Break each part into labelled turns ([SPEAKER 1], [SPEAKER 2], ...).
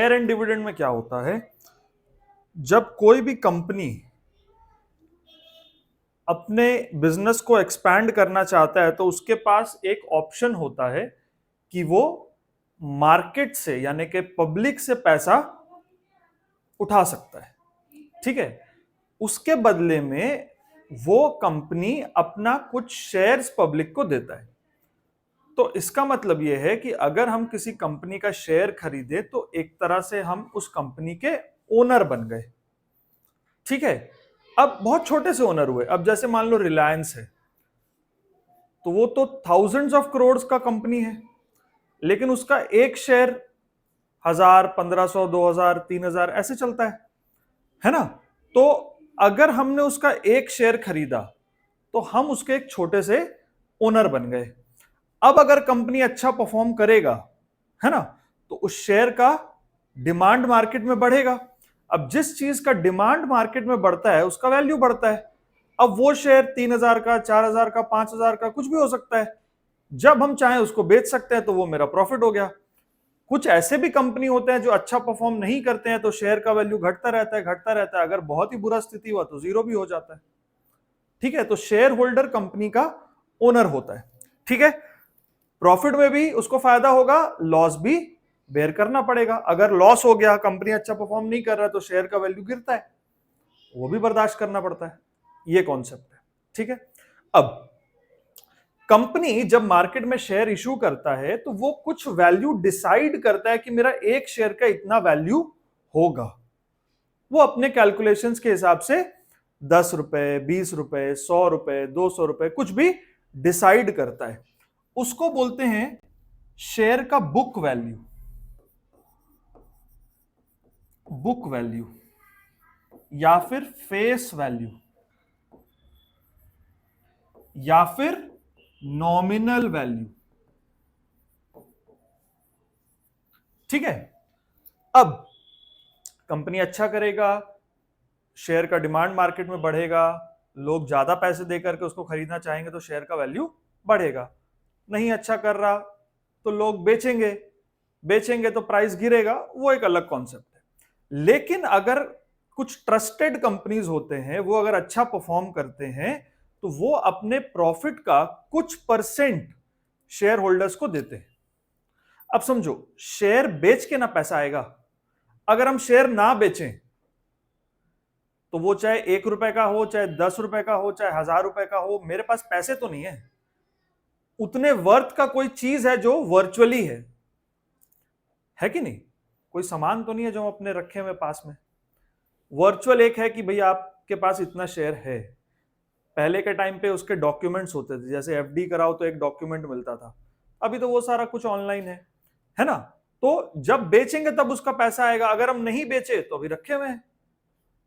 [SPEAKER 1] Share and dividend में क्या होता है, जब कोई भी कंपनी अपने बिजनेस को एक्सपैंड करना चाहता है तो उसके पास एक ऑप्शन होता है कि वो मार्केट से यानी कि पब्लिक से पैसा उठा सकता है। ठीक है, उसके बदले में वो कंपनी अपना कुछ शेयर्स पब्लिक को देता है। तो इसका मतलब यह है कि अगर हम किसी कंपनी का शेयर खरीदे तो एक तरह से हम उस कंपनी के ओनर बन गए। ठीक है, अब बहुत छोटे से ओनर हुए। अब जैसे मान लो रिलायंस है, तो वो तो थाउजेंड्स ऑफ करोड़ का कंपनी है, लेकिन उसका एक शेयर 1000, 1500, 2000, 3000 ऐसे चलता है ना। तो अगर हमने उसका एक शेयर खरीदा तो हम उसके एक छोटे से ओनर बन गए। अब अगर कंपनी अच्छा परफॉर्म करेगा, है ना, तो उस शेयर का डिमांड मार्केट में बढ़ेगा। अब जिस चीज का डिमांड मार्केट में बढ़ता है उसका वैल्यू बढ़ता है। अब वो शेयर 3000 का, 4000 का, 5000 का कुछ भी हो सकता है। जब हम चाहें उसको बेच सकते हैं, तो वो मेरा प्रॉफिट हो गया। कुछ ऐसे भी कंपनी होते हैं जो अच्छा परफॉर्म नहीं करते हैं, तो शेयर का वैल्यू घटता रहता है, घटता रहता है। अगर बहुत ही बुरा स्थिति हुआ तो जीरो भी हो जाता है। ठीक है, तो शेयर होल्डर कंपनी का ओनर होता है। ठीक है, प्रॉफिट में भी उसको फायदा होगा, लॉस भी बेयर करना पड़ेगा। अगर लॉस हो गया, कंपनी अच्छा परफॉर्म नहीं कर रहा, तो शेयर का वैल्यू गिरता है, वो भी बर्दाश्त करना पड़ता है। ये कॉन्सेप्ट है। ठीक है, अब कंपनी जब मार्केट में शेयर इशू करता है तो वो कुछ वैल्यू डिसाइड करता है कि मेरा एक शेयर का इतना वैल्यू होगा। वो अपने कैलकुलेशंस के हिसाब से 10 रुपए, 20 रुपए, 100 रुपए, 200 रुपए कुछ भी डिसाइड करता है। उसको बोलते हैं शेयर का बुक वैल्यू। बुक वैल्यू या फिर फेस वैल्यू या फिर नॉमिनल वैल्यू। ठीक है, अब कंपनी अच्छा करेगा, शेयर का डिमांड मार्केट में बढ़ेगा, लोग ज्यादा पैसे देकर के उसको खरीदना चाहेंगे तो शेयर का वैल्यू बढ़ेगा। नहीं अच्छा कर रहा तो लोग बेचेंगे, बेचेंगे तो प्राइस गिरेगा। वो एक अलग कॉन्सेप्ट है। लेकिन अगर कुछ ट्रस्टेड कंपनीज होते हैं, वो अगर अच्छा परफॉर्म करते हैं तो वो अपने प्रॉफिट का कुछ परसेंट शेयर होल्डर्स को देते हैं। अब समझो, शेयर बेच के ना पैसा आएगा। अगर हम शेयर ना बेचें तो वो चाहे 1 रुपए का हो, चाहे 10 रुपए का हो, चाहे 1000 रुपए का हो, मेरे पास पैसे तो नहीं है। उतने वर्थ का कोई चीज है जो वर्चुअली है कि नहीं? कोई सामान तो नहीं है जो हम अपने रखे हुए पास में। वर्चुअल एक है कि भैया आपके पास इतना शेयर है। पहले के टाइम पे उसके डॉक्यूमेंट्स होते थे, जैसे एफडी कराओ तो एक डॉक्यूमेंट मिलता था। अभी तो वो सारा कुछ ऑनलाइन है ना। तो जब बेचेंगे तब उसका पैसा आएगा। अगर हम नहीं बेचे तो अभी रखे हुए हैं।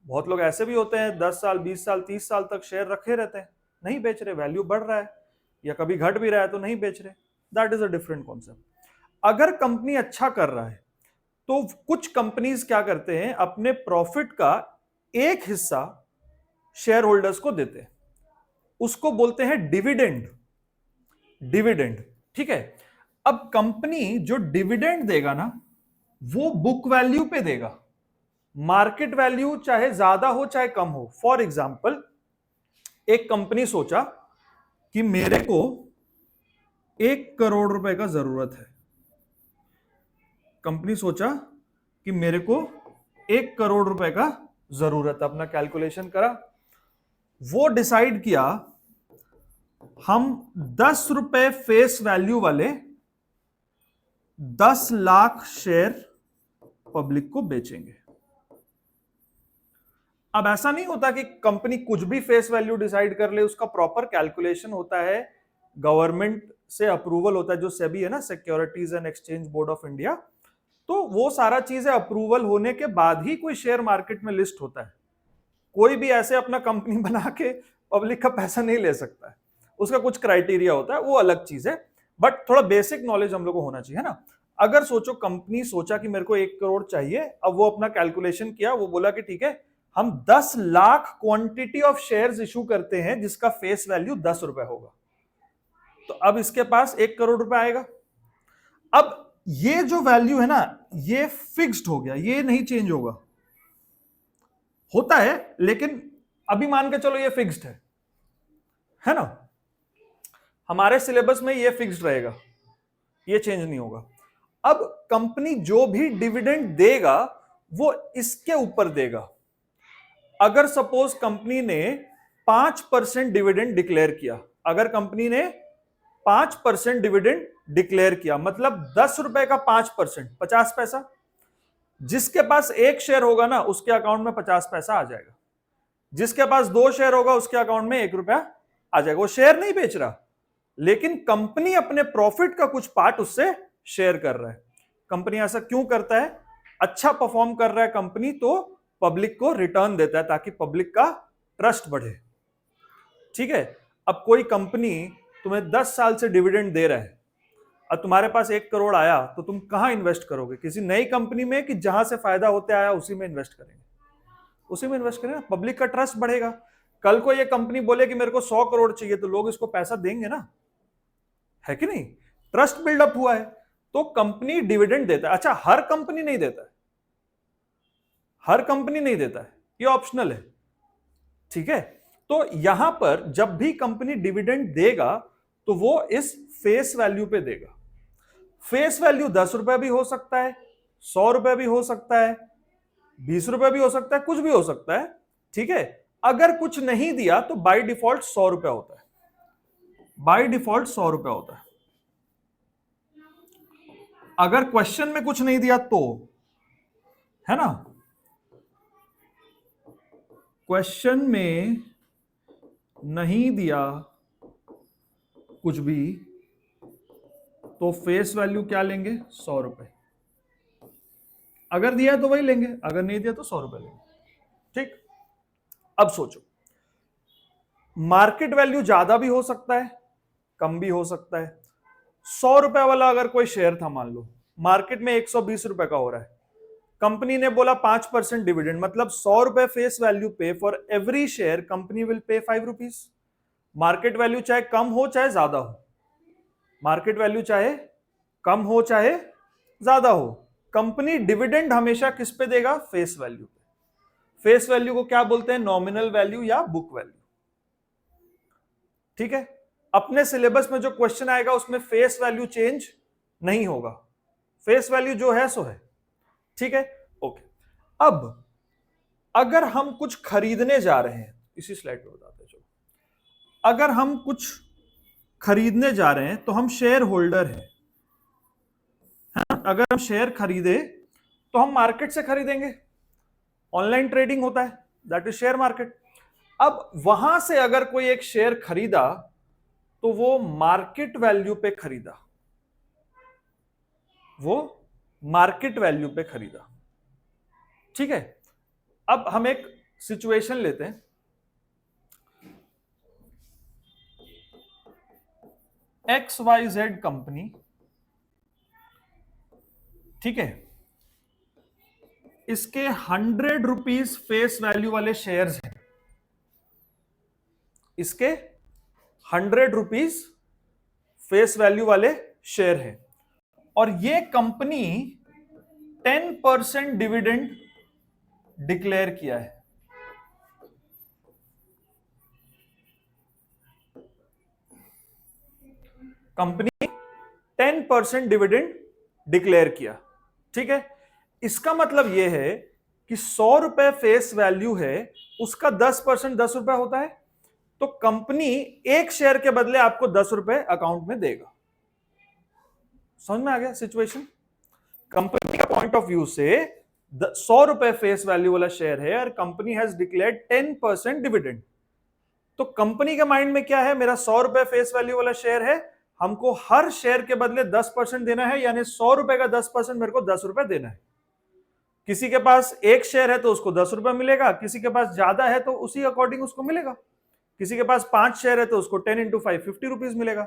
[SPEAKER 1] बहुत लोग ऐसे भी होते हैं 10 साल, 20 साल, 30 साल तक शेयर रखे रहते हैं, नहीं बेच रहे, वैल्यू बढ़ रहा है या कभी घट भी रहा है तो नहीं बेच रहे। That is a different concept. अगर कंपनी अच्छा कर रहा है तो कुछ कंपनीज क्या करते हैं, अपने प्रॉफिट का एक हिस्सा शेयर होल्डर्स को देते हैं। उसको बोलते हैं डिविडेंड। डिविडेंड, ठीक है। अब कंपनी जो डिविडेंड देगा ना, वो बुक वैल्यू पे देगा। मार्केट वैल्यू चाहे ज्यादा हो चाहे कम हो। फॉर एग्जाम्पल, एक कंपनी सोचा कि मेरे को 1 करोड़ रुपए का जरूरत है। कंपनी सोचा कि मेरे को 1 करोड़ रुपए का जरूरत है। अपना कैलकुलेशन करा, वो डिसाइड किया हम 10 रुपए फेस वैल्यू वाले 10 लाख शेयर पब्लिक को बेचेंगे। अब ऐसा नहीं होता कि कंपनी कुछ भी फेस वैल्यू डिसाइड कर ले, उसका प्रॉपर कैलकुलेशन होता है, गवर्नमेंट से अप्रूवल होता है, जो सेबी है ना, securities and exchange board of India. तो वो सारा चीजें अप्रूवल होने के बाद ही कोई शेयर मार्केट में लिस्ट होता है। कोई भी ऐसे अपना कंपनी बना के पब्लिक का पैसा नहीं ले सकता है। उसका कुछ क्राइटेरिया होता है, वो अलग चीज है। बट थोड़ा बेसिक नॉलेज हम लोग को होना चाहिए, है ना। अगर सोचो कंपनी सोचा कि मेरे को 1 करोड़ चाहिए, अब वो अपना कैलकुलेशन किया, वो बोला कि ठीक है, हम 10 lakh quantity of shares issue करते हैं जिसका फेस वैल्यू 10 रुपए होगा। तो अब इसके पास 1 करोड़ रुपए आएगा। अब ये जो वैल्यू है ना, ये फिक्स्ड हो गया, ये नहीं चेंज होगा। होता है लेकिन अभी मान के चलो ये फिक्स्ड है ना, हमारे सिलेबस में ये फिक्स्ड रहेगा, ये चेंज नहीं होगा। अब कंपनी जो भी डिविडेंड देगा वो इसके ऊपर देगा। अगर सपोज कंपनी ने 5% डिविडेंड डिक्लेयर किया, अगर कंपनी ने 5% डिविडेंड डिक्लेयर किया, मतलब 10 रुपए का 5% 50 पैसा, जिसके पास एक शेयर होगा ना उसके अकाउंट में 50 पैसा आ जाएगा, जिसके पास 2 शेयर होगा उसके अकाउंट में 1 रुपया आ जाएगा। वो शेयर नहीं बेच रहा, लेकिन कंपनी अपने प्रॉफिट का कुछ पार्ट उससे शेयर कर रहा है। कंपनी ऐसा क्यों करता है? अच्छा परफॉर्म कर रहा है कंपनी तो पब्लिक को रिटर्न देता है ताकि पब्लिक का ट्रस्ट बढ़े। ठीक है, अब कोई कंपनी तुम्हें 10 साल से डिविडेंड दे रहा है, अब तुम्हारे पास 1 करोड़ आया तो तुम कहां इन्वेस्ट करोगे? किसी नई कंपनी में, कि जहां से फायदा होते आया उसी में इन्वेस्ट करेंगे? उसी में इन्वेस्ट करेंगे, पब्लिक का ट्रस्ट बढ़ेगा। कल को ये कंपनी बोले कि मेरे को 100 करोड़ चाहिए तो लोग इसको पैसा देंगे ना, है कि नहीं? ट्रस्ट बिल्डअप हुआ है तो कंपनी डिविडेंड देता है। अच्छा, हर कंपनी नहीं देता है, हर कंपनी नहीं देता है, ये ऑप्शनल है। ठीक है, तो यहां पर जब भी कंपनी डिविडेंड देगा तो वो इस फेस वैल्यू पे देगा। फेस वैल्यू 10 रुपए भी हो सकता है, 100 रुपए भी हो सकता है, 20 रुपए भी हो सकता है, कुछ भी हो सकता है। ठीक है, अगर कुछ नहीं दिया तो बाय डिफॉल्ट 100 रुपए होता है, बाय डिफॉल्ट 100 रुपए होता है। अगर क्वेश्चन में कुछ नहीं दिया तो, है ना, क्वेश्चन में नहीं दिया कुछ भी तो फेस वैल्यू क्या लेंगे? 100 रुपए। अगर दिया तो वही लेंगे, अगर नहीं दिया तो 100 रुपए लेंगे। ठीक, अब सोचो, मार्केट वैल्यू ज्यादा भी हो सकता है, कम भी हो सकता है। 100 रुपए वाला अगर कोई शेयर था, मान लो मार्केट में 120 रुपए का हो रहा है, कंपनी ने बोला 5% डिविडेंड, मतलब 100 रुपए फेस वैल्यू पे, for every share company will pay 5 rupees. Market value चाहे कम हो चाहे ज्यादा हो, मार्केट वैल्यू चाहे कम हो चाहे ज्यादा हो, कंपनी डिविडेंड हमेशा किस पे देगा? फेस वैल्यू पे। फेस वैल्यू को क्या बोलते हैं? नॉमिनल वैल्यू या बुक वैल्यू। ठीक है, अपने सिलेबस में जो क्वेश्चन आएगा उसमें फेस वैल्यू चेंज नहीं होगा, फेस वैल्यू जो है सो है। ठीक है, ओके। अब अगर हम कुछ खरीदने जा रहे हैं, इसी स्लाइड पे बताते हैं, चलो, अगर हम कुछ खरीदने जा रहे हैं तो हम शेयर होल्डर हैं, अगर हम शेयर खरीदे तो हम मार्केट से खरीदेंगे, ऑनलाइन ट्रेडिंग होता है, दैट इज शेयर मार्केट। अब वहां से अगर कोई एक शेयर खरीदा तो वो मार्केट वैल्यू पे खरीदा, वो मार्केट वैल्यू पे खरीदा। ठीक है, अब हम एक सिचुएशन लेते हैं, XYZ कंपनी, ठीक है, इसके 100 रुपीज फेस वैल्यू वाले शेयर्स हैं, इसके 100 रुपीज फेस वैल्यू वाले शेयर हैं, और ये कंपनी 10% डिविडेंड डिक्लेयर किया है। कंपनी 10% डिविडेंड डिक्लेयर किया। ठीक है, इसका मतलब यह है कि 100 रुपए फेस वैल्यू है, उसका 10% 10 रुपए होता है, तो कंपनी एक शेयर के बदले आपको 10 रुपए अकाउंट में देगा। समझ में आ गया सिचुएशन? कंपनी का पॉइंट ऑफ व्यू से 100 रुपए फेस वैल्यू वाला शेयर है और कंपनी हैज डिक्लेयर्ड 10% डिविडेंड, तो कंपनी के माइंड में क्या है? मेरा 100 रुपए फेस वैल्यू वाला शेयर है, हमको हर शेयर के बदले 10% देना है, यानी 100 रुपए का 10% मेरे को 10 रुपए देना है। किसी के पास एक शेयर है तो उसको 10 रुपए मिलेगा, किसी के पास ज्यादा है तो उसी अकॉर्डिंग उसको मिलेगा। किसी के पास 5 शेयर है तो उसको 10 इंटू 5 50 रुपीज मिलेगा,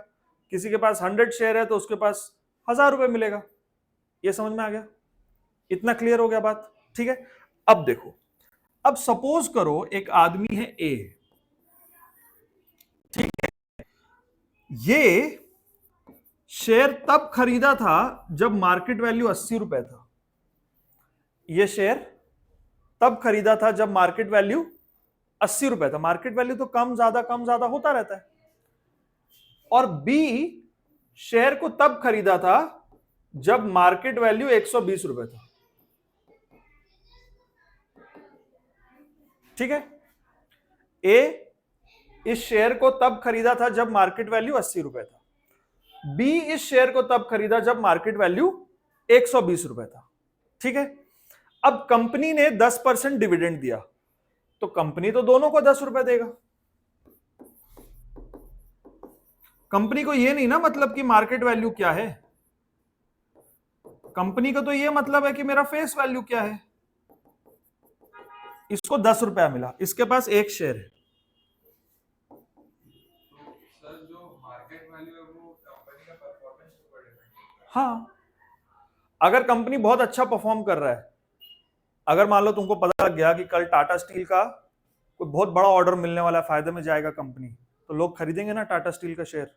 [SPEAKER 1] किसी के पास 100 शेयर है तो उसके पास 1000 रुपए मिलेगा। ये समझ में आ गया? इतना क्लियर हो गया बात? ठीक है, अब देखो, अब सपोज करो एक आदमी है ए, ठीक है, ये शेयर तब खरीदा था जब मार्केट वैल्यू 80 रुपए था। ये शेयर तब खरीदा था जब मार्केट वैल्यू 80 रुपए था। मार्केट वैल्यू तो कम ज्यादा होता रहता है। और बी, शेयर को तब खरीदा था जब मार्केट वैल्यू 120 रुपए था। ठीक है, ए इस शेयर को तब खरीदा था जब मार्केट वैल्यू 80 रुपए था। बी इस शेयर को तब खरीदा जब मार्केट वैल्यू 120 रुपए था। ठीक है, अब कंपनी ने 10% डिविडेंड दिया, तो कंपनी तो दोनों को 10 रुपए देगा। कंपनी को ये नहीं ना मतलब कि मार्केट वैल्यू क्या है, कंपनी को तो ये मतलब है कि मेरा फेस वैल्यू क्या है। इसको 10 रुपया मिला, इसके पास एक शेयर है।
[SPEAKER 2] सर जो मार्केट वैल्यू है वो कंपनी का परफॉर्मेंस के ऊपर डिपेंड करता है।
[SPEAKER 1] हाँ, अगर कंपनी बहुत अच्छा परफॉर्म कर रहा है, अगर मान लो तुमको पता लग गया कि कल टाटा स्टील का कोई बहुत बड़ा ऑर्डर मिलने वाला है, फायदे में जाएगा कंपनी, तो लोग खरीदेंगे ना टाटा स्टील का शेयर।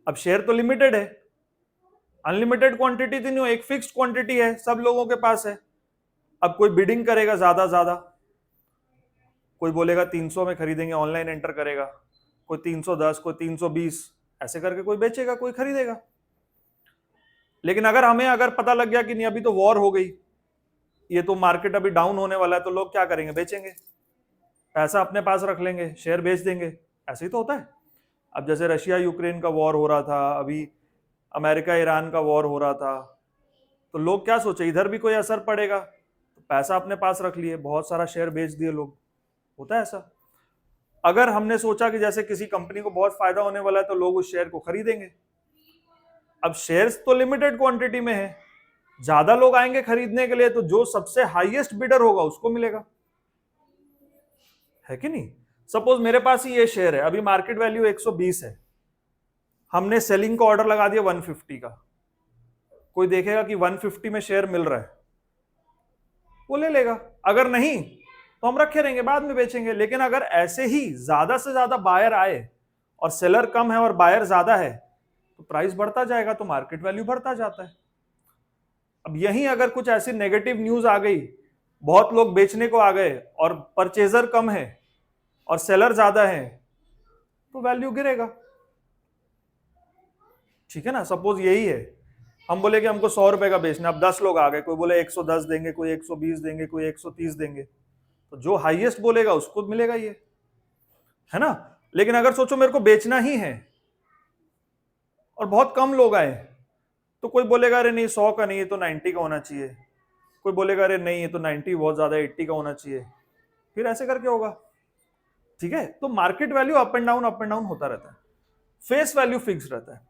[SPEAKER 1] अब शेयर तो लिमिटेड है, अनलिमिटेड क्वांटिटी तो नहीं, एक फिक्स्ड क्वांटिटी है, सब लोगों के पास है। अब कोई बिडिंग करेगा ज्यादा, कोई बोलेगा 300 में खरीदेंगे, ऑनलाइन एंटर करेगा, कोई 310, कोई 320, ऐसे करके कोई बेचेगा, कोई खरीदेगा। लेकिन अगर पता लग गया कि नहीं अभी तो वॉर हो गई, ये तो मार्केट अभी डाउन होने वाला है, तो लोग क्या करेंगे, बेचेंगे, पैसा अपने पास रख लेंगे, शेयर बेच देंगे। ऐसे ही तो होता है। अब जैसे रशिया यूक्रेन का वॉर हो रहा था, अभी अमेरिका ईरान का वॉर हो रहा था, तो लोग क्या सोचे, इधर भी कोई असर पड़ेगा, तो पैसा अपने पास रख लिए, बहुत सारा शेयर बेच दिए लोग। होता है ऐसा। अगर हमने सोचा कि जैसे किसी कंपनी को बहुत फायदा होने वाला है, तो लोग उस शेयर को खरीदेंगे। अब शेयर्स तो लिमिटेड क्वांटिटी में है, ज्यादा लोग आएंगे खरीदने के लिए, तो जो सबसे हाईएस्ट बिडर होगा उसको मिलेगा, है कि नहीं। सपोज मेरे पास ही ये शेयर है, अभी मार्केट वैल्यू 120 है, हमने सेलिंग का ऑर्डर लगा दिया 150 का, कोई देखेगा कि 150 में शेयर मिल रहा है, वो ले लेगा। अगर नहीं तो हम रखे रहेंगे, बाद में बेचेंगे। लेकिन अगर ऐसे ही ज्यादा से ज्यादा बायर आए और सेलर कम है और बायर ज्यादा है, तो प्राइस बढ़ता जाएगा, तो मार्केट वैल्यू बढ़ता जाता है। अब यहीं अगर कुछ ऐसी नेगेटिव न्यूज आ गई, बहुत लोग बेचने को आ गए और परचेजर कम है और सेलर ज्यादा है, तो वैल्यू गिरेगा। ठीक है ना। सपोज यही है, हम बोले कि हमको 100 रुपए का बेचना, अब 10 लोग आ गए, कोई बोले 110 देंगे, कोई 120 देंगे, कोई 130 देंगे, तो जो हाईएस्ट बोलेगा उसको मिलेगा ये, है ना। लेकिन अगर सोचो मेरे को बेचना ही है और बहुत कम लोग आए, तो कोई बोलेगा अरे नहीं 100 का नहीं, ये तो 90 का होना चाहिए, कोई बोलेगा अरे नहीं ये तो 90 बहुत ज्यादा, 80 का होना चाहिए, फिर ऐसे करके होगा। ठीक है, तो market value up and down होता रहता है, फेस वैल्यू फिक्स रहता है।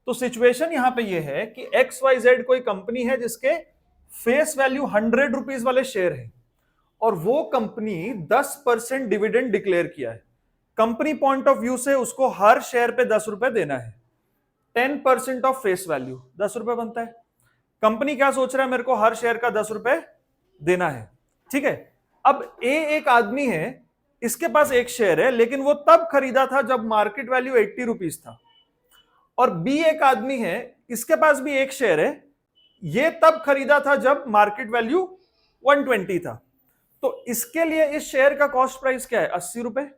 [SPEAKER 1] तो सिचुएशन यहां पे ये है कि XYZ कोई कंपनी है जिसके फेस वैल्यू 100 रुपीज वाले शेयर है, और वो कंपनी 10% डिविडेंड डिक्लेयर किया है। कंपनी पॉइंट ऑफ व्यू से उसको हर शेयर पे 10 रुपए देना है, 10% ऑफ फेस वैल्यू 10 रुपए बनता है। कंपनी क्या सोच रहा है, मेरे को हर शेयर का 10 रुपए देना है। ठीक है, अब ए एक आदमी है, इसके पास एक शेयर है, लेकिन वो तब खरीदा था जब मार्केट वैल्यू 80 रुपीज था। और बी एक आदमी है, इसके पास भी एक शेयर है, ये तब खरीदा था जब मार्केट वैल्यू 120 था। तो इसके लिए इस शेयर का कॉस्ट प्राइस क्या है, 80 रुपए।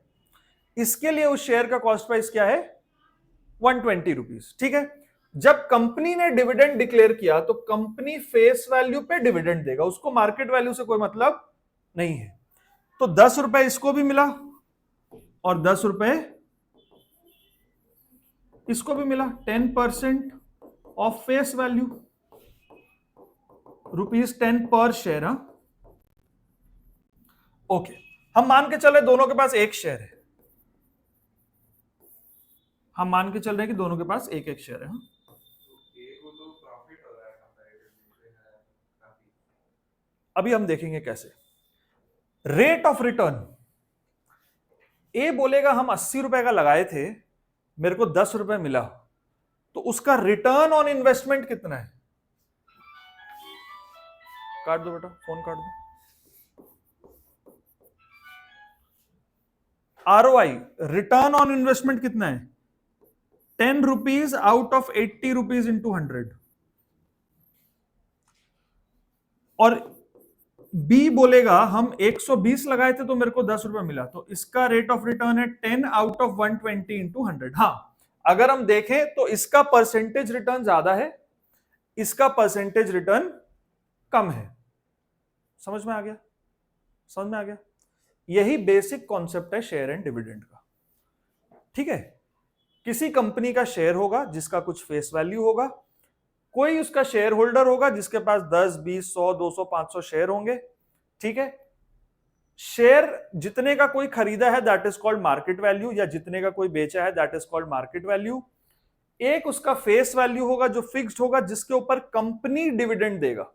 [SPEAKER 1] इसके लिए उस शेयर का कॉस्ट प्राइस क्या है, 120 रुपीज। ठीक है, जब कंपनी ने डिविडेंड डिक्लेयर किया, तो कंपनी फेस वैल्यू पे डिविडेंड देगा, उसको मार्केट वैल्यू से कोई मतलब नहीं है। तो 10 रुपए इसको भी मिला और 10 रुपए इसको भी मिला, 10% ऑफ फेस वैल्यू, ₹10 पर शेयर। ओके, हम मान के चले दोनों के पास एक शेयर है, हम मान के चल रहे हैं कि दोनों के पास एक एक शेयर है।
[SPEAKER 2] को तो प्रॉफिट हो रहा है कंपैरेटिवली काफी।
[SPEAKER 1] अभी हम देखेंगे कैसे। रेट ऑफ रिटर्न, ए बोलेगा हम 80 रुपए का लगाए थे, मेरे को 10 रुपए मिला, तो उसका रिटर्न ऑन इन्वेस्टमेंट कितना है। काट दो बेटा, फोन काट दो। ROI, रिटर्न ऑन इन्वेस्टमेंट कितना है, 10 rupees out of 80 rupees into 100, और बी बोलेगा हम 120 लगाए थे तो मेरे को 10 रुपए मिला, तो इसका रेट ऑफ रिटर्न है 10 आउट ऑफ 120 इंटू 100। हाँ, अगर हम देखें तो इसका परसेंटेज रिटर्न ज्यादा है, इसका परसेंटेज रिटर्न कम है। समझ में आ गया? समझ में आ गया? यही बेसिक कॉन्सेप्ट है शेयर एंड डिविडेंड का। ठीक है, किसी कंपनी का शेयर होगा जिसका कुछ फेस वैल्यू होगा, कोई उसका शेयर होल्डर होगा जिसके पास 10, 20, 100, 200, 500 शेयर होंगे। ठीक है, शेयर जितने का कोई खरीदा है that is called market value, या जितने का कोई बेचा है that is called market value. एक उसका फेस वैल्यू होगा जो फिक्स्ड होगा, जिसके ऊपर कंपनी डिविडेंड देगा।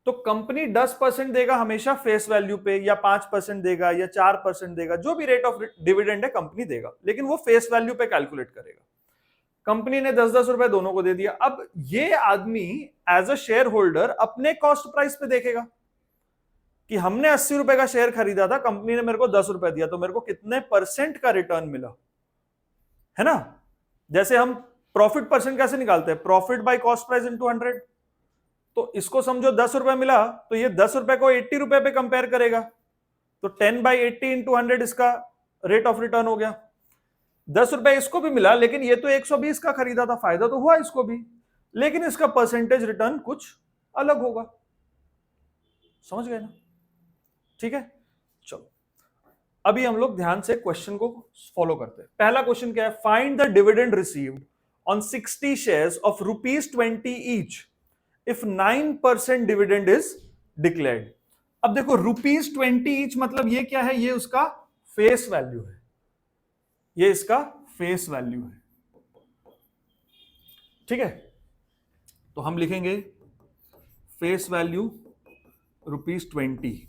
[SPEAKER 1] तो कंपनी 10% देगा हमेशा फेस वैल्यू पे, या 5% देगा, या 4% देगा, जो भी रेट ऑफ डिविडेंड है कंपनी देगा, लेकिन वो फेस वैल्यू पे कैलकुलेट करेगा। कंपनी ने 10-10 रुपए दोनों को दे दिया। अब ये आदमी एज अ शेयर होल्डर अपने कॉस्ट प्राइस पे देखेगा कि हमने 80 रुपए का शेयर खरीदा था, कंपनी ने मेरे को 10 रुपए दिया, तो मेरे को कितने परसेंट का रिटर्न मिला, है ना? जैसे हम प्रॉफिट परसेंट कैसे निकालते हैं, profit by cost price into 100। तो इसको समझो 10 रुपए मिला, तो ये 10 रुपए को 80 रुपए पे कंपेयर करेगा, तो 10/80 इंटू 100 इसका रेट ऑफ रिटर्न हो गया। 10 रुपए इसको भी मिला, लेकिन ये तो 120 का खरीदा था, फायदा तो हुआ इसको भी, लेकिन इसका परसेंटेज रिटर्न कुछ अलग होगा। समझ गए ना? ठीक है, चलो अभी हम लोग ध्यान से क्वेश्चन को फॉलो करते हैं। पहला क्वेश्चन क्या है, find the dividend received on 60 shares of ₹20 each if 9% dividend is declared. अब देखो ₹20 ईच मतलब ये क्या है, ये उसका फेस वैल्यू है, ये इसका फेस वैल्यू है। ठीक है, तो हम लिखेंगे फेस वैल्यू ₹20।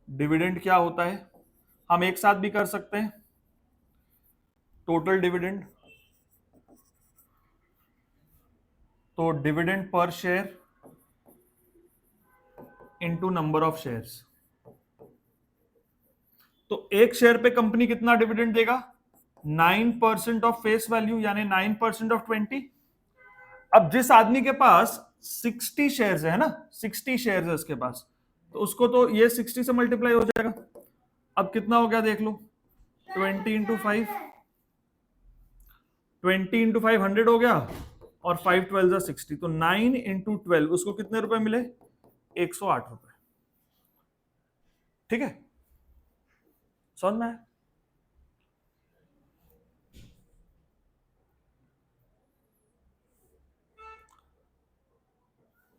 [SPEAKER 1] डिविडेंड क्या होता है, हम एक साथ भी कर सकते हैं, टोटल डिविडेंड। तो dividend per share into number of shares. तो एक शेयर पे कंपनी कितना डिविडेंड देगा, 9% ऑफ फेस वैल्यू, यानी 9% ऑफ 20। अब जिस आदमी के पास 60 शेयर्स है ना, 60 शेयर्स है उसके पास, तो उसको तो ये 60 से मल्टीप्लाई हो जाएगा। अब कितना हो गया देख लो, 20 इंटू 5, 20 इंटू 5 100 हो गया, और 5 12 60, तो 9 इंटू 12 उसको कितने रुपए मिले, 108 रुपए। ठीक है, समझ में आया?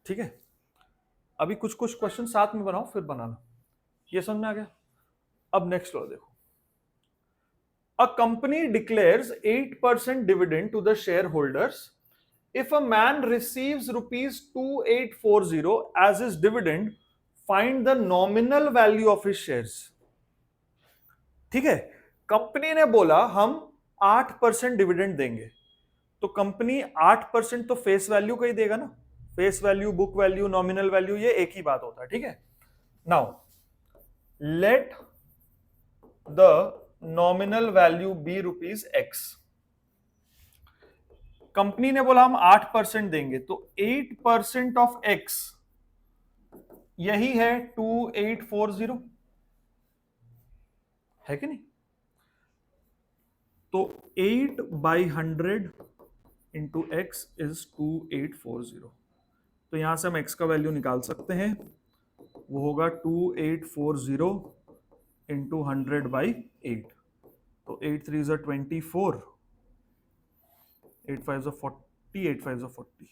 [SPEAKER 1] ठीक है, अभी कुछ कुछ क्वेश्चन साथ में बनाओ फिर बनाना, ये समझ में आ गया? अब नेक्स्ट लो, देखो, a company declares 8% dividend to the shareholders if a man receives ₹2840 as his dividend, find the nominal value of his shares। ठीक है, कंपनी ने बोला हम 8% डिविडेंड देंगे, तो कंपनी 8% तो फेस वैल्यू का ही देगा ना, face value, book value, nominal value, ये एक ही बात होता है। ठीक है, now let the nominal value be ₹X। Company ने बोला हम 8% देंगे, तो 8% ऑफ X यही है 2840, है कि नहीं? तो 8/100 इंटू X इज 2840। तो यहां से हम X का वैल्यू निकाल सकते हैं, वो होगा 2840 इंटू 100/8। तो 8 3 is 24, 8 5 is 40, 8 5 is 40,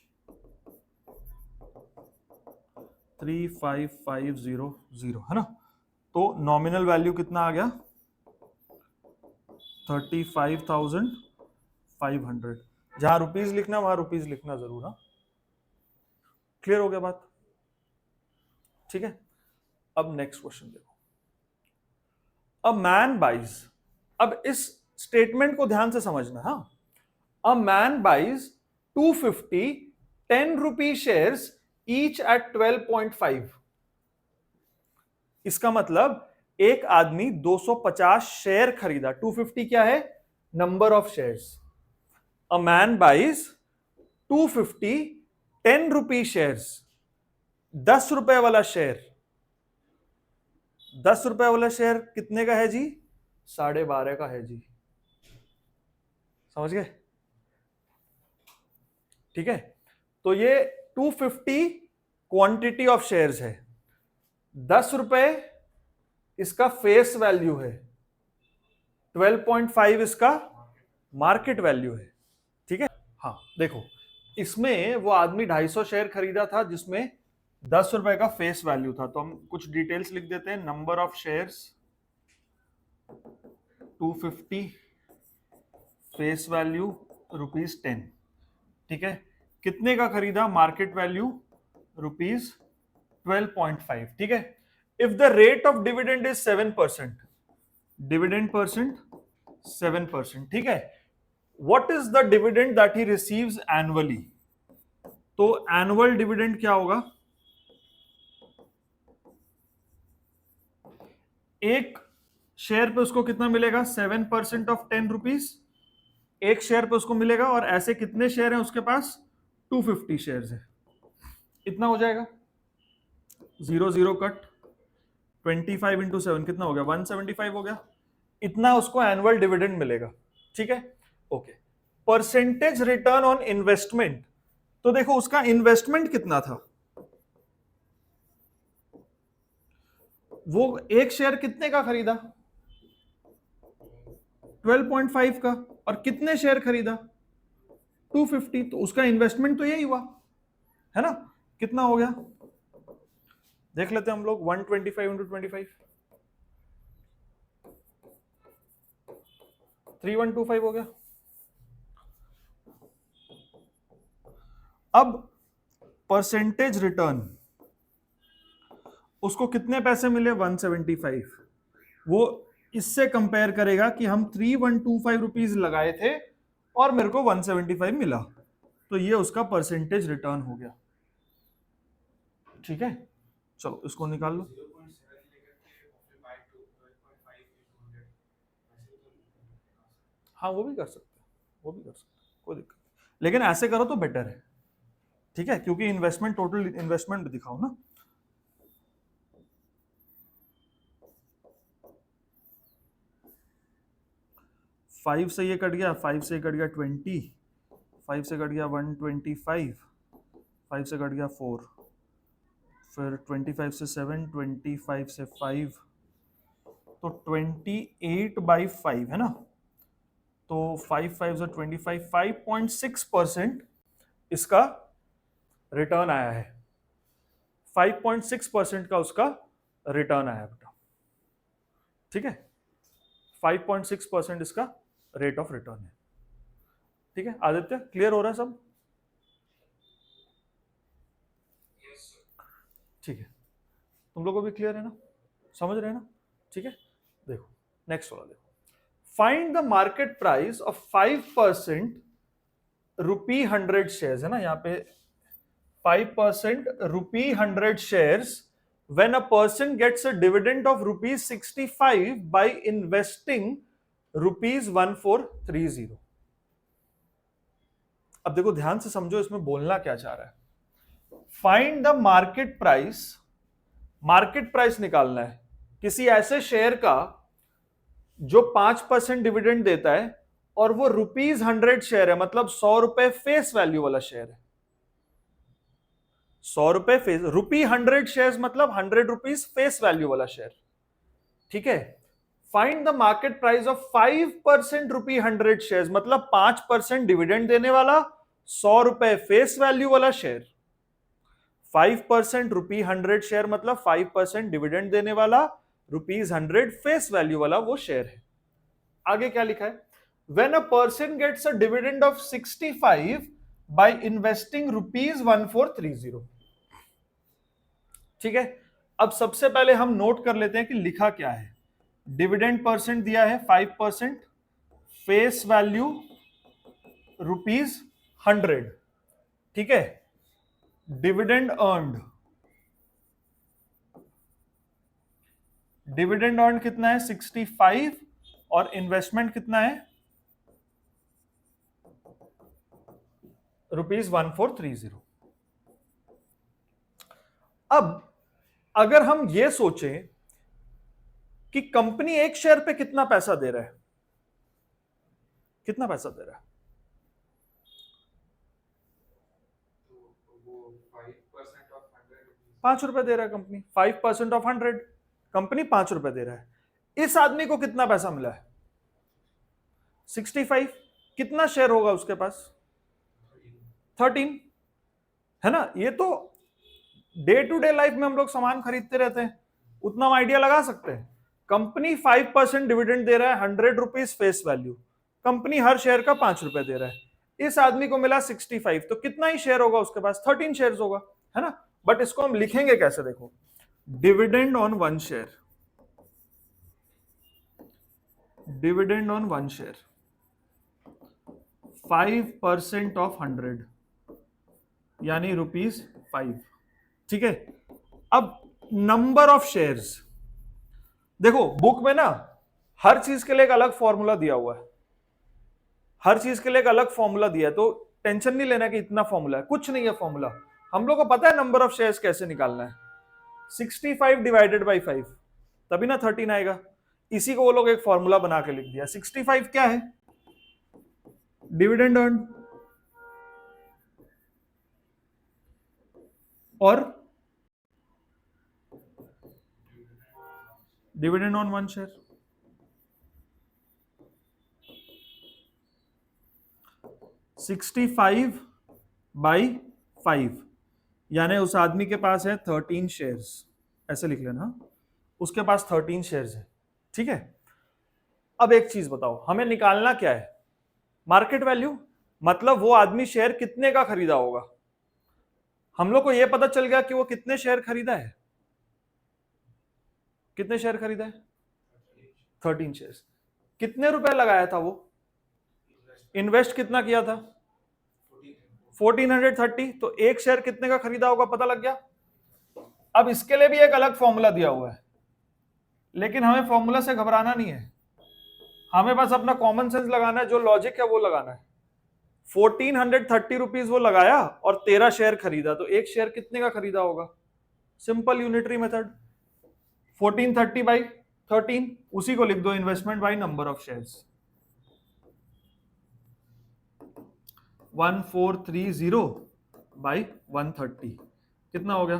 [SPEAKER 1] 35500, है ना? तो नॉमिनल वैल्यू कितना आ गया, 35,500। जहां रुपीज लिखना वहां रुपीज लिखना जरूर। हाँ, क्लियर हो गया बात? ठीक है, अब नेक्स्ट क्वेश्चन देखो, अ मैन बाइज। अब इस स्टेटमेंट को ध्यान से समझना। हाँ, a man buys 250 10 rupee shares each at 12.5। इसका मतलब एक आदमी 250 शेयर खरीदा, 250 क्या है, number of shares. A man buys 250 10 rupee shares, 10 रुपए वाला शेयर। 10 रुपए वाला शेयर कितने का है जी, 12.5 का है जी, समझ गए, ठीक है। तो ये 250 क्वांटिटी ऑफ शेयर्स है, 10 रुपए इसका फेस वैल्यू है, 12.5 इसका मार्केट वैल्यू है, ठीक है। हाँ देखो, इसमें वो आदमी 250 शेयर खरीदा था जिसमें 10 रुपए का फेस वैल्यू था, तो हम कुछ डिटेल्स लिख देते हैं। Number of shares 250, face value ₹10, ठीक है। कितने का खरीदा, मार्केट वैल्यू ₹12.5, ठीक है। If the rate of dividend is 7%, dividend percent 7%, ठीक है। What is the dividend that he receives annually, तो एनुअल डिविडेंड क्या होगा, एक शेयर पे उसको कितना मिलेगा, 7% ऑफ 10 रुपीज, एक शेयर पे उसको मिलेगा। और ऐसे कितने शेयर हैं उसके पास, 250 शेयर्स है, इतना हो जाएगा, 0 कट 25 इंटू 7 कितना हो गया, 175 हो गया, इतना उसको एनुअल डिविडेंड मिलेगा, ठीक है। Okay, percentage return on investment, तो देखो उसका इन्वेस्टमेंट कितना था, वो एक शेयर कितने का खरीदा, 12.5 का, और कितने शेयर खरीदा, 250, तो उसका इन्वेस्टमेंट तो यही हुआ है ना, कितना हो गया, देख लेते हैं हम लोग, 125 इंटू 25, 3125 हो गया। अब परसेंटेज रिटर्न, उसको कितने पैसे मिले, 175, वो इससे कंपेयर करेगा कि हम 3125 रुपीज लगाए थे और मेरे को 175 मिला, तो ये उसका परसेंटेज रिटर्न हो गया, ठीक है। चलो इसको निकाल लो,
[SPEAKER 2] 0.7 लेकर के multiply to 12.5 into 100, ऐसे तो
[SPEAKER 1] हाँ वो भी कर सकते हैं, वो भी कर सकते हैं, कोई दिक्कत नहीं, लेकिन ऐसे करो तो बेटर है, ठीक है, क्योंकि इन्वेस्टमेंट, टोटल इन्वेस्टमेंट भी दिखाओ ना। फाइव से ये कट गया, 5 से कट गया 20, 5 से कट गया 125, 5 से कट गया 4, फिर 25 से 7, 25 से 5, तो 28/5 है ना, तो 5 से 25, 5.6% इसका रिटर्न आया है, 5.6% का उसका रिटर्न आया बेटा, ठीक है, 5.6% इसका रेट ऑफ रिटर्न है, ठीक है। आदित्य क्लियर हो रहा है सब,
[SPEAKER 2] yes sir.
[SPEAKER 1] ठीक है, तुम लोगों को भी क्लियर है ना, समझ रहे हैं ना, ठीक है। देखो नेक्स्ट वाला देखो, find the market price of 5% ₹100 shares है ना, यहाँ पे 5% ₹100 shares when a person gets a dividend of ₹65 by investing ₹1430। अब देखो ध्यान से समझो इसमें बोलना क्या चाह रहा है। Find the market price, market price निकालना है किसी ऐसे शेयर का जो 5% डिविडेंड देता है और वो ₹100 शेयर है, मतलब 100 रुपए फेस वैल्यू वाला शेयर है, 100 रुपए फेस, ₹100 शेयर मतलब 100 रुपीज फेस वैल्यू वाला शेयर, ठीक है। Find the market price of 5% ₹100 share मतलब 5% डिविडेंड देने वाला, 100 रुपए फेस वैल्यू वाला शेयर, 5% ₹100 शेयर मतलब 5% डिविडेंड देने वाला, ₹100 फेस वैल्यू वाला वो शेयर है। आगे क्या लिखा है, when a person gets a dividend of 65 by investing ₹1430, ठीक है। अब सबसे पहले हम नोट कर लेते हैं कि लिखा क्या है, डिविडेंड परसेंट दिया है 5%, फेस वैल्यू ₹100, ठीक है, डिविडेंड अर्न्ड, डिविडेंड अर्न कितना है 65 और इन्वेस्टमेंट कितना है ₹1430। अब अगर हम ये सोचें कि कंपनी एक शेयर पे कितना पैसा दे रहा है, कितना पैसा दे रहा है?
[SPEAKER 2] तो वो 5% ऑफ 100 रुपीज।
[SPEAKER 1] 5 रुपए दे रहा है कंपनी, 5% ऑफ 100, कंपनी 5 रुपए दे रहा है। इस आदमी को कितना पैसा मिला है 65। कितना शेयर होगा उसके पास 13, है ना। ये तो डे टू डे लाइफ में हम लोग सामान खरीदते रहते हैं, उतना हम आइडिया लगा सकते हैं। कंपनी 5% डिविडेंड दे रहा है, 100 रुपीज फेस वैल्यू, कंपनी हर शेयर का 5 रुपए दे रहा है। इस आदमी को मिला 65, तो कितना ही शेयर होगा उसके पास 13 शेयर होगा, है ना। बट इसको हम लिखेंगे कैसे, देखो, dividend on 1 share, dividend on 1 share 5% of 100 यानी ₹5। ठीक है। अब नंबर ऑफ शेयर्स, देखो बुक में ना हर चीज के लिए एक अलग फॉर्मूला दिया हुआ है, हर चीज के लिए एक अलग फॉर्मूला दिया है, तो टेंशन नहीं लेना कि इतना फॉर्मूला है, कुछ नहीं है फॉर्मूला। हम लोग को पता है नंबर ऑफ शेयर्स कैसे निकालना है, 65 डिवाइडेड बाई 5, तभी ना 13 आएगा। इसी को वो लोग एक फॉर्मूला बना के लिख दिया। 65 क्या है, डिविडेंड अर्न, और डिविडेंड ऑन 1 शेयर। 65 बाई 5 यानी उस आदमी के पास है 13 शेयर्स, ऐसे लिख लेना, उसके पास 13 शेयर्स है। ठीक है। अब एक चीज बताओ, हमें निकालना क्या है, मार्केट वैल्यू, मतलब वो आदमी शेयर कितने का खरीदा होगा। हम लोग को यह पता चल गया कि वो कितने शेयर खरीदा है, कितने शेयर खरीदा है 13 शेयर्स। कितने रुपए लगाया था वो, इन्वेस्ट कितना किया था 1430, तो एक शेयर कितने का खरीदा होगा पता लग गया। अब इसके लिए भी एक अलग फॉर्मूला दिया हुआ है, लेकिन हमें फॉर्मूला से घबराना नहीं है, हमें बस अपना कॉमन सेंस लगाना है, जो लॉजिक है वो लगाना है। 1430 रुपीज वो लगाया और 13 शेयर खरीदा, तो एक शेयर कितने का खरीदा होगा, सिंपल यूनिटरी मेथड, 1430 बाई 13, उसी को लिख दो investment by number of shares, 1430 by 130 कितना हो गया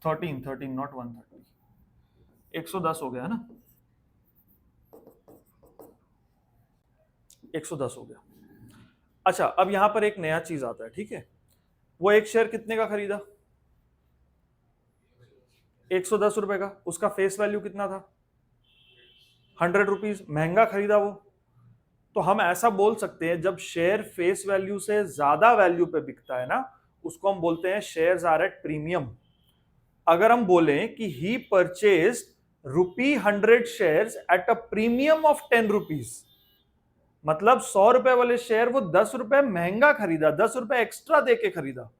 [SPEAKER 1] 13 नॉट 130, 110 हो गया है ना, 110 हो गया। अच्छा, अब यहां पर एक नया चीज आता है, ठीक है। वो एक शेयर कितने का खरीदा 110 रुपए का, उसका फेस वैल्यू कितना था 100 रुपीज, महंगा खरीदा वो। तो हम ऐसा बोल सकते हैं, जब शेयर फेस वैल्यू से ज्यादा वैल्यू पे बिकता है ना, उसको हम बोलते हैं शेयर्स आर एट प्रीमियम। अगर हम बोलें कि he purchased ₹100 shares at a premium of 10 rupees, मतलब 100 रुपए वाले शेयर वो 10 रुपए महंगा खरीदा, 10 रुपए एक्स्ट्रा देके खरीदा,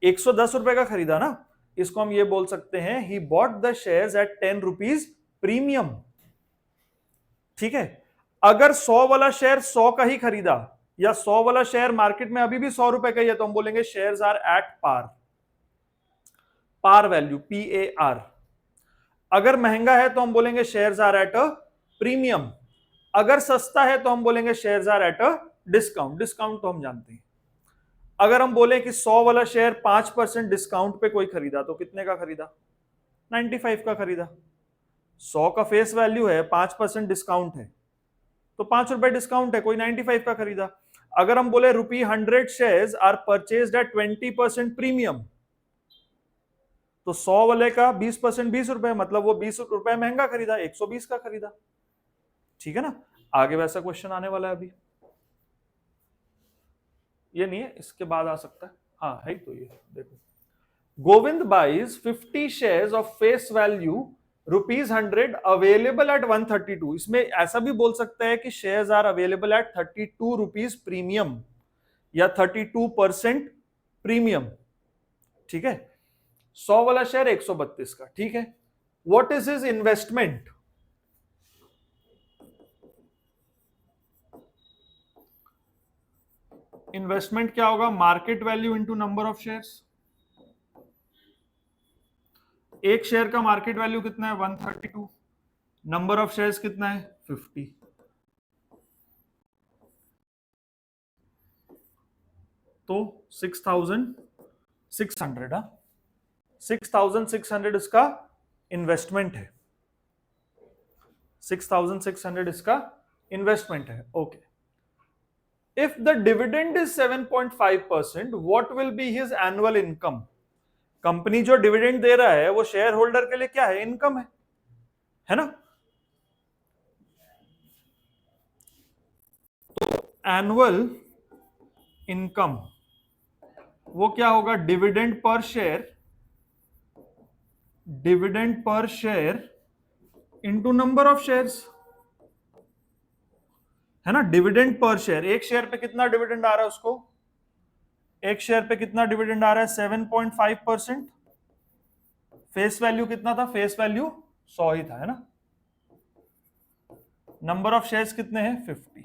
[SPEAKER 1] 110 रुपए का खरीदा ना, इसको हम ये बोल सकते हैं he bought the shares at 10 rupees premium. ठीक है। अगर 100 वाला शेयर 100 का ही खरीदा, या 100 वाला शेयर मार्केट में अभी भी 100 रुपए का ही है, तो हम बोलेंगे shares are at par, par value PAR। अगर महंगा है तो हम बोलेंगे shares are at a premium, अगर सस्ता है तो हम बोलेंगे shares are at a discount, discount तो हम जानते हैं। अगर हम बोले कि 100 वाला शेयर 5% डिस्काउंट पे कोई खरीदा, तो कितने का खरीदा 95 का खरीदा। 100 का फेस वैल्यू है, 5% डिस्काउंट है, तो 5 रुपए डिस्काउंट है, कोई 95 का खरीदा। अगर हम बोले ₹100 shares are purchased at 20% premium, तो 100 वाले का 20% 20 रुपए, मतलब वो 20 रुपए महंगा खरीदा, 120 का खरीदा। ठीक है ना। आगे वैसा क्वेश्चन आने वाला है, अभी ये नहीं है, इसके बाद आ सकता है, हाँ है तो ये देखो, Govind buys 50 shares of face value ₹100 available at 132। इसमें ऐसा भी बोल सकता है कि shares are available at 32 rupees premium या 32% प्रीमियम। ठीक है। 100 वाला शेयर 132 का, ठीक है। What is his investment? Investment क्या होगा? Market value into number of shares. एक शेयर का मार्केट वैल्यू कितना है? 132। नंबर ऑफ शेयर्स कितना है? 50। तो 6600, 6600 इसका इन्वेस्टमेंट है। 6600 इसका इन्वेस्टमेंट है। Okay. If the dividend is 7.5%, what will be his annual income? Company जो डिविडेंड दे रहा है वो शेयर होल्डर के लिए क्या है? इनकम है ना। तो एनुअल इनकम वो क्या होगा? Dividend per share into number of shares, है ना। डिविडेंड पर शेयर, एक शेयर पे कितना डिविडेंड आ रहा है उसको? एक शेयर पे कितना डिविडेंड आ रहा है? 7.5%। फेस वैल्यू कितना था? फेस वैल्यू 100 ही था, है ना। नंबर ऑफ शेयर्स कितने हैं? 50।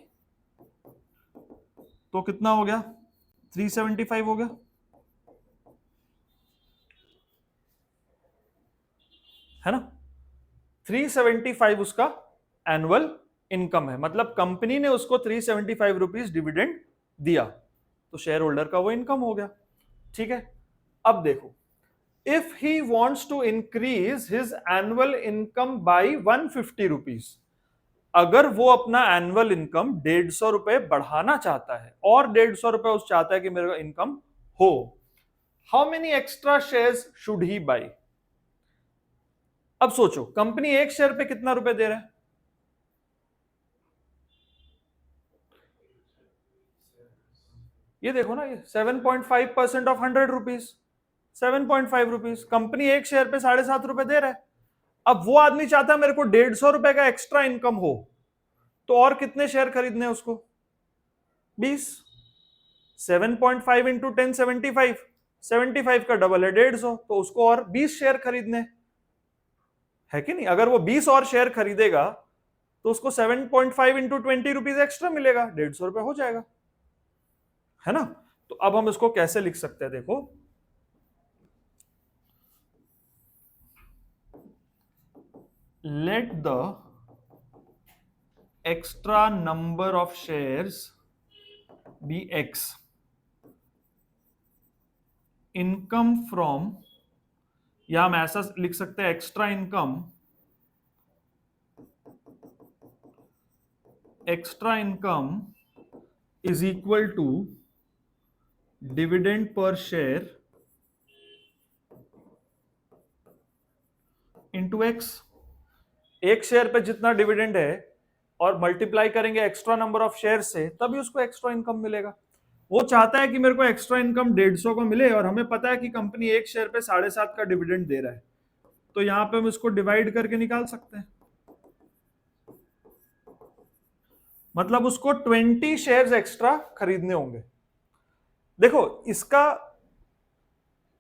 [SPEAKER 1] तो कितना हो गया? 375 हो गया, है ना। 375 उसका एनुअल इनकम है, मतलब कंपनी ने उसको 375 रुपीज डिविडेंड दिया, तो शेयर होल्डर का वो इनकम हो गया, ठीक है। अब देखो, if he wants to increase his annual income by 150 rupees, अगर वो अपना एनुअल इनकम 150 रुपए बढ़ाना चाहता है और 150 रुपए उस चाहता है कि मेरा इनकम हो, how many extra shares should he by? अब सोचो, कंपनी एक शेयर पे कितना रुपए दे रहा है? ये देखो ना, ये 7.5% ऑफ 100 रुपीज, 7.5 रुपीज। कंपनी एक शेयर पे 7.5 रुपए दे रहा है। अब वो आदमी चाहता है मेरे को 150 रुपए का एक्स्ट्रा इनकम हो, तो और कितने शेयर खरीदने हैं उसको? 20। 7.5 इंटू 10 75, 75 का डबल है 150, तो उसको और 20 शेयर खरीदने है कि नहीं। अगर वो 20 और शेयर खरीदेगा तो उसको 7.5 इंटू 20 रुपीज एक्स्ट्रा मिलेगा, 150 रुपए हो जाएगा, है ना। तो अब हम इसको कैसे लिख सकते हैं? देखो, let the extra number of shares be x, income from, या हम ऐसा लिख सकते हैं, extra income is equal to dividend per share into x. एक शेयर पे जितना डिविडेंड है और मल्टीप्लाई करेंगे एक्स्ट्रा नंबर ऑफ शेयर से, तभी उसको एक्स्ट्रा इनकम मिलेगा। वो चाहता है कि मेरे को एक्स्ट्रा इनकम 150 को मिले, और हमें पता है कि कंपनी एक शेयर पे 7.5 का डिविडेंड दे रहा है, तो यहां पे हम इसको डिवाइड करके निकाल सकते हैं। मतलब उसको 20 शेयर्स एक्स्ट्रा खरीदने होंगे। देखो, इसका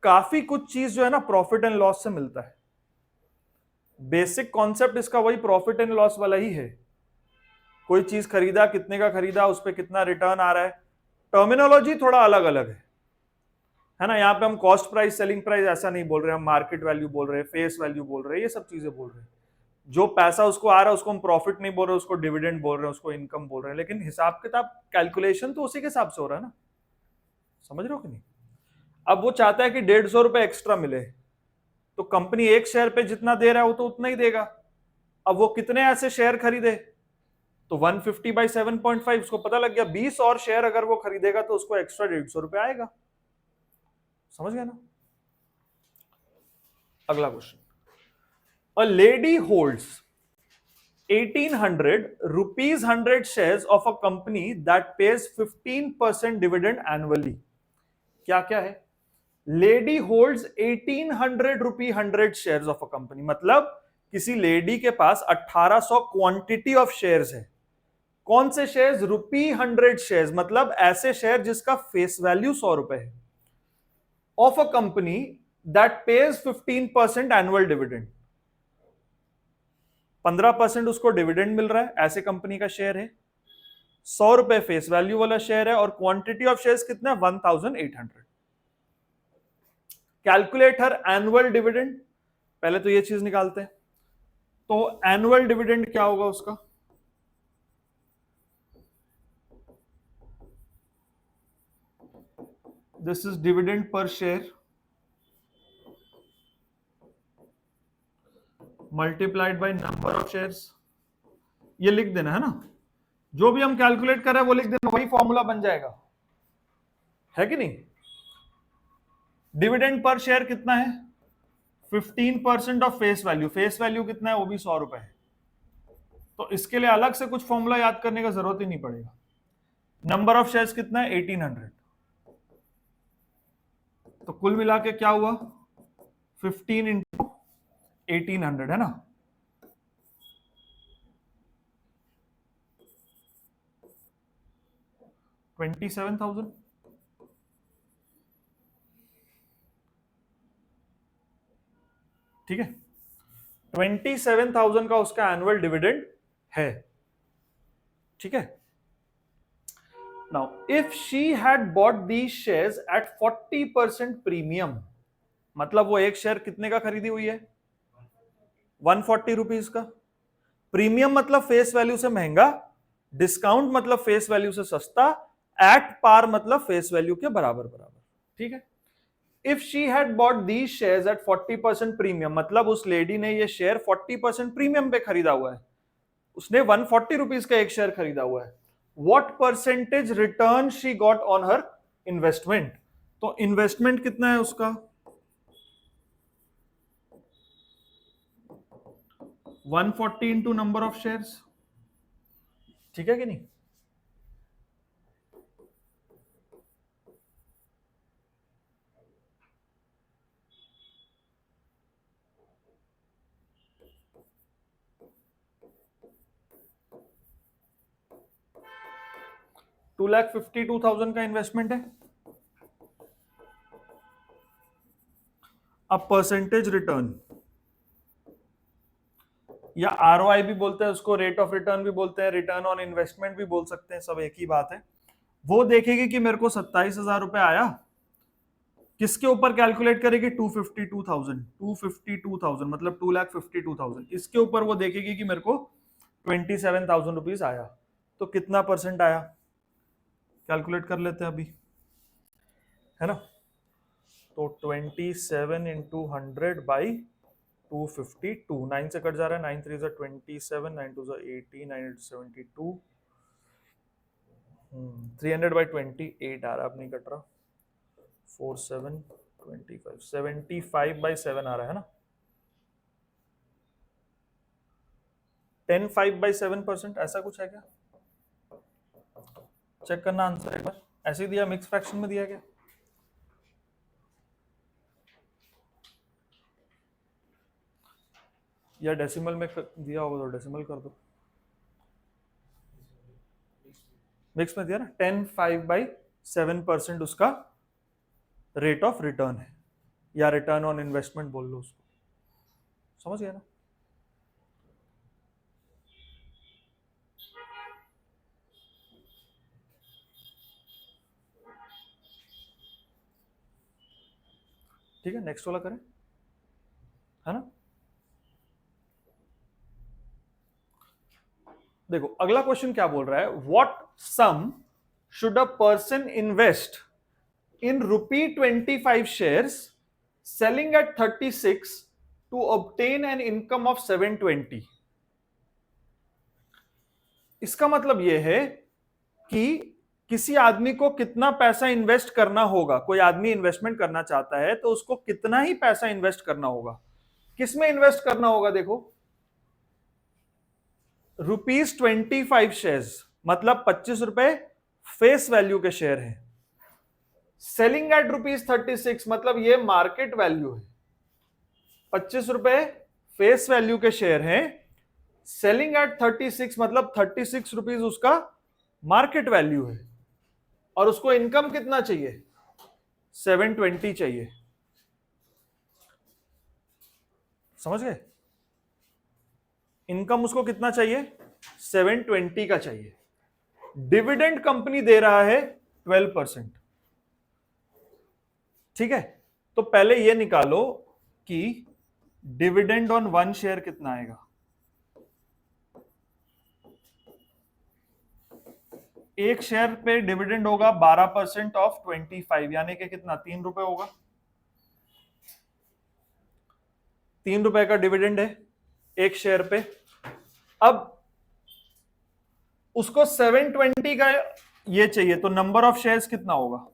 [SPEAKER 1] काफी कुछ चीज जो है ना प्रॉफिट एंड लॉस से मिलता है। बेसिक कॉन्सेप्ट इसका वही प्रॉफिट एंड लॉस वाला ही है। कोई चीज खरीदा, कितने का खरीदा, उस पर कितना रिटर्न आ रहा है, टर्मिनोलॉजी थोड़ा अलग अलग है ना। यहाँ पे हम कॉस्ट प्राइस, सेलिंग प्राइस ऐसा नहीं बोल रहे, हम मार्केट वैल्यू बोल रहे हैं, फेस वैल्यू बोल रहे हैं, ये सब चीजें बोल रहे हैं। जो पैसा उसको आ रहा है उसको हम प्रॉफिट नहीं बोल रहे, उसको डिविडेंड बोल रहे हैं, उसको इनकम बोल रहे हैं, लेकिन हिसाब किताब कैलकुलेशन तो उसी के हिसाब से हो रहा है ना। समझ रहे हो कि नहीं। अब वो चाहता है कि 150 रुपए एक्स्ट्रा मिले, तो कंपनी एक शेयर पे जितना दे रहा है वो तो उतना ही देगा। अब वो कितने ऐसे शेयर खरीदे, तो 150 बाई 7.5, उसको पता लग गया 20 और शेयर अगर वो खरीदेगा तो उसको एक्स्ट्रा 150 रुपए आएगा। समझ गया ना। अगला question, a lady holds 1800 rupees 100 shares of a company that pays 15% dividend annually। क्या क्या है? Lady holds 1800 rupee 100 shares of a company, मतलब किसी लेडी के पास 1800 क्वांटिटी ऑफ शेयर्स है। कौन से शेयर्स? रुपी 100 शेयर्स, मतलब ऐसे शेयर जिसका फेस वैल्यू 100 रुपए है, of a company that page 15% annual dividend. 15% उसको डिविडेंड मिल रहा है, ऐसे कंपनी का शेयर है, 100 रुपए फेस वैल्यू वाला शेयर है, और क्वांटिटी ऑफ शेयर्स कितना है 1800। कैलकुलेट हर एनुअल डिविडेंड। पहले तो ये चीज निकालते हैं, तो एनुअल डिविडेंड क्या होगा उसका, this is dividend per share multiplied by number of shares. ये लिख देना है ना, जो भी हम कैलकुलेट कर रहे हैं वो लिख देना, वही फॉर्मूला बन जाएगा, है कि नहीं। डिविडेंड पर शेयर कितना है, 15% of face value. Face value कितना है, वो भी 100 रुपए है, तो इसके लिए अलग से कुछ फॉर्मूला याद करने का जरूरत ही नहीं पड़ेगा। नंबर ऑफ शेयर्स कितना है 1800, तो कुल मिला के क्या हुआ 15 इंटू 1800 है ना, 27,000। ठीक है, 27,000 का उसका एनुअल डिविडेंड है। ठीक है, now if she had bought these shares at 40% premium, मतलब वो एक शेयर कितने का खरीदी हुई है 140 रुपीज का। प्रीमियम मतलब फेस वैल्यू से महंगा, डिस्काउंट मतलब फेस वैल्यू से सस्ता, एट पार मतलब फेस वैल्यू के बराबर बराबर। ठीक है, if she had bought these shares at 40% premium, मतलब उस लेडी ने ये शेयर 40% प्रीमियम पे खरीदा हुआ है, उसने 140 रुपीज का एक शेयर खरीदा हुआ है। What percentage return she got on her investment, तो इन्वेस्टमेंट कितना है उसका 140 इंटू नंबर ऑफ शेयर्स। ठीक है कि नहीं, $252,000 का इन्वेस्टमेंट है। अब परसेंटेज रिटर्न या आरओआई भी बोलते हैं उसको, रेट ऑफ रिटर्न भी बोलते हैं, रिटर्न ऑन इन्वेस्टमेंट भी बोल सकते हैं, सब एक ही बात है। वो देखेगी कि मेरे को 27,000 रुपए आया, किसके ऊपर कैलकुलेट करेगी 252,000 मतलब 2,52,000, इसके ऊपर वो देखेगी कि मेरे को 27,000 रुपीज आया, तो कितना परसेंट आया कैलकुलेट कर लेते हैं अभी, है ना। तो 27 इंटू 100 बाई 252, 9 से कट जा रहा है, 9 3 27, 9 2 80, 9 8 72, 300 बाई 28 आ रहा, अब नहीं कट रहा, 4 7 25, 75 बाई 7 आ रहा है ना, 10 5 बाई 7%, ऐसा कुछ है क्या, चेक करना आंसर एक बार। ऐसे ही दिया, मिक्स फ्रैक्शन में दिया क्या, या डेसिमल में दिया होगा तो डेसिमल कर दो, मिक्स में दिया ना, 10 5 बाई 7% उसका रेट ऑफ रिटर्न है, या रिटर्न ऑन इन्वेस्टमेंट बोल लो उसको, समझ गया ना। ठीक है, नेक्स्ट वाला करें, है ना। देखो अगला क्वेश्चन क्या बोल रहा है, what sum should a person invest in ₹25 shares selling at 36 to obtain an income of 720। इसका मतलब यह है कि किसी आदमी को कितना पैसा इन्वेस्ट करना होगा, कोई आदमी इन्वेस्टमेंट करना चाहता है तो उसको कितना ही पैसा इन्वेस्ट करना होगा, किसमें इन्वेस्ट करना होगा, देखो ₹25 शेयर्स मतलब 25 रुपए फेस वैल्यू के शेयर हैं, सेलिंग एट ₹36 मतलब ये मार्केट वैल्यू है, 25 रुपए फेस वैल्यू के शेयर हैं, सेलिंग एट 36 मतलब 36 रुपीज उसका मार्केट वैल्यू है, और उसको इनकम कितना चाहिए 720 चाहिए। समझ गए? इनकम उसको कितना चाहिए? 720 का चाहिए। डिविडेंड कंपनी दे रहा है 12%। ठीक है, तो पहले ये निकालो कि डिविडेंड ऑन 1 शेयर कितना आएगा। एक शेयर पे डिविडेंड होगा 12% ऑफ 25, यानी कि कितना? 3 रुपए होगा। 3 रुपए का डिविडेंड है एक शेयर पे। अब उसको 720 का ये चाहिए, तो नंबर ऑफ शेयर्स कितना होगा?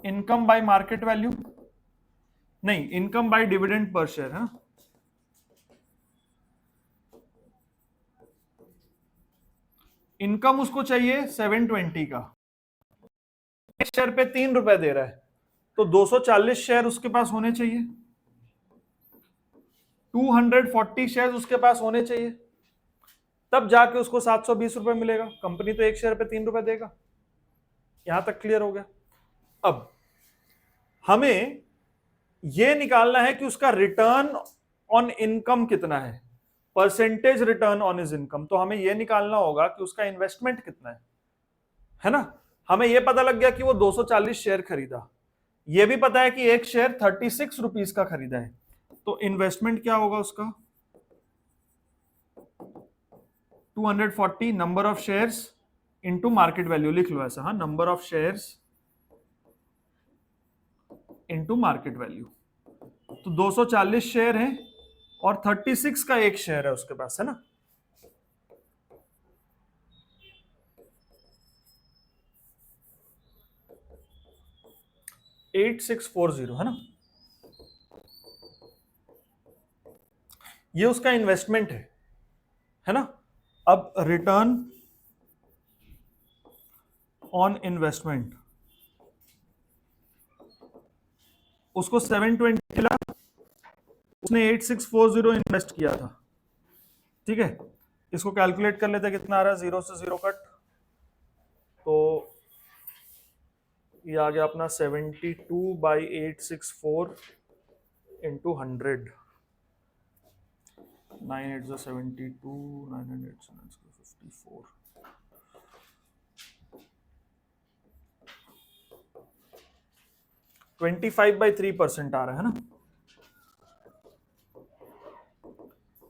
[SPEAKER 1] इनकम बाय मार्केट वैल्यू नहीं, income by dividend per share है। इनकम उसको चाहिए 720 का, एक शेयर पे 3 रुपए दे रहा है, तो 240 शेयर उसके पास होने चाहिए, 240 शेयर उसके पास होने चाहिए, तब जाके उसको 720 रुपए मिलेगा। कंपनी तो एक शेयर पे 3 रुपए देगा। यहां तक क्लियर हो गया? अब हमें यह निकालना है कि उसका रिटर्न ऑन इनकम कितना है, percentage return on his income. तो हमें यह निकालना होगा कि उसका इन्वेस्टमेंट कितना है ना? हमें यह पता लग गया कि वो 240 शेयर खरीदा, यह भी पता है कि एक शेयर 36 रुपीस का खरीदा है, तो इन्वेस्टमेंट क्या होगा उसका? 240 number of shares into market value, लिख लो ऐसा, हाँ, number of shares into market value. तो 240 शेयर है और 36 का एक शेयर है उसके पास, है ना? $8640 है ना? ये उसका इन्वेस्टमेंट है ना? अब रिटर्न ऑन इन्वेस्टमेंट, उसको 720 मिला, उसने 8640 इन्वेस्ट किया था। ठीक है, इसको कैलकुलेट कर लेते कितना आ रहा है, 0 से 0 कट, तो ये आ गया अपना 72/864 इंटू 100। 9 8 72, 9 8 54, 25/3% आ रहा है ना,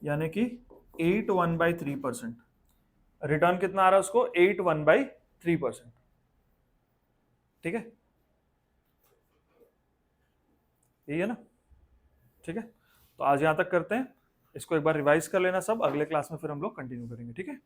[SPEAKER 1] यानी कि 81/3%। रिटर्न कितना आ रहा है उसको? 81/3%। ठीक है, यही है ना? ठीक है, तो आज यहां तक करते हैं, इसको एक बार रिवाइज कर लेना सब, अगले क्लास में फिर हम लोग कंटिन्यू करेंगे। ठीक है।